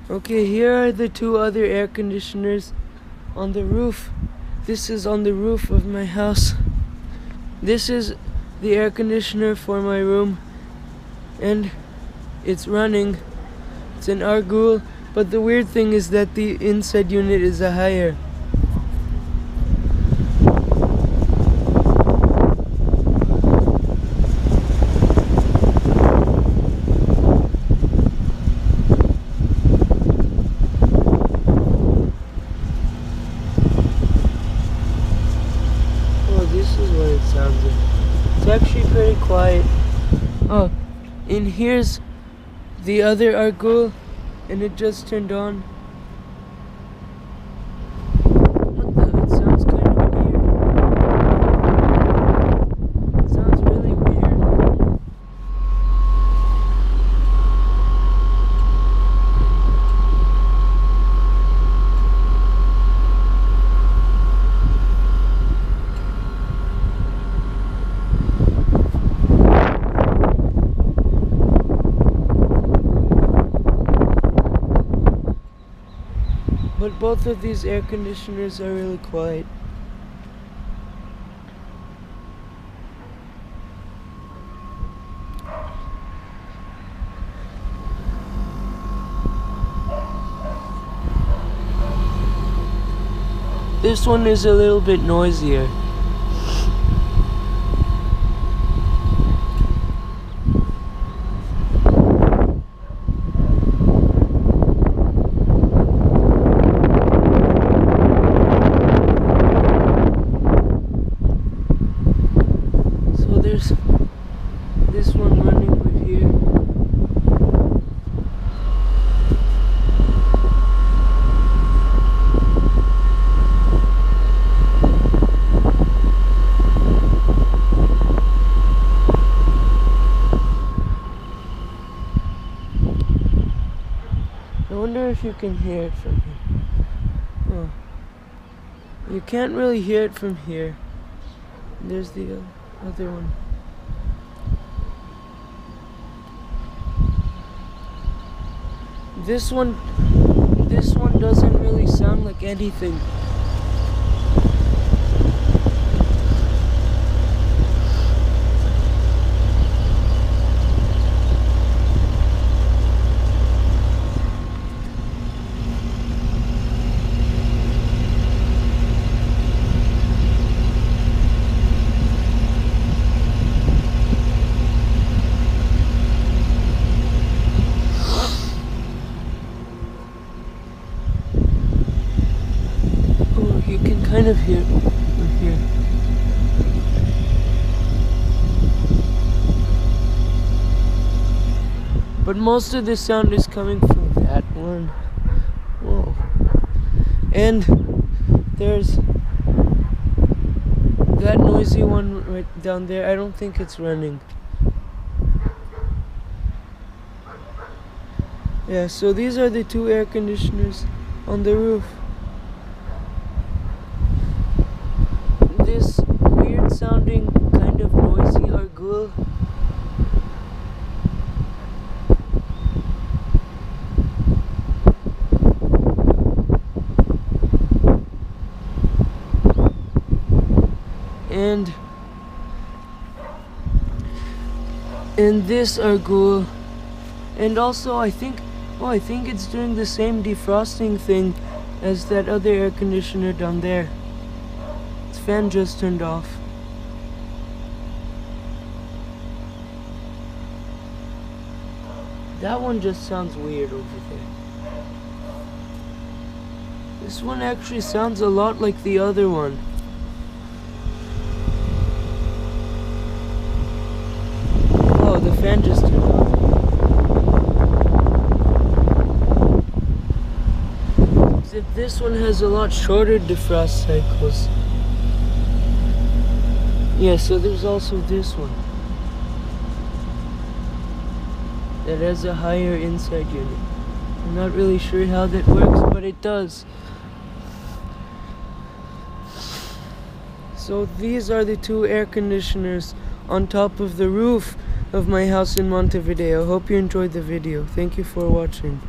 Okay, here are the two other air conditioners on the roof. This is on the roof of my house. This is the air conditioner for my room, and it's running. It's an Argul, but the weird thing is that the inside unit is a higher. This is what it sounds like. It's actually pretty quiet. Oh, and here's the other Argul, and it just turned on. What the? It sounds kind of weird. It sounds really weird. But both of these air conditioners are really quiet. This one is a little bit noisier. There's this one running right here. I wonder if you can hear it from here. Oh. You can't really hear it from here. There's the other one. This one doesn't really sound like anything. You can kind of hear it from here. But most of the sound is coming from that one. Whoa. And there's that noisy one right down there. I don't think it's running. Yeah, so these are the two air conditioners on the roof. This weird sounding, kind of noisy Argul. And this Argul. And also I think it's doing the same defrosting thing as that other air conditioner down there. Its fan just turned off. That one just sounds weird over there. This one actually sounds a lot like the other one. Oh, the fan just turned off. This one has a lot shorter defrost cycles. Yeah, so there's also this one that has a higher inside unit. I'm not really sure how that works, but it does. So these are the two air conditioners on top of the roof of my house in Montevideo. Hope you enjoyed the video. Thank you for watching.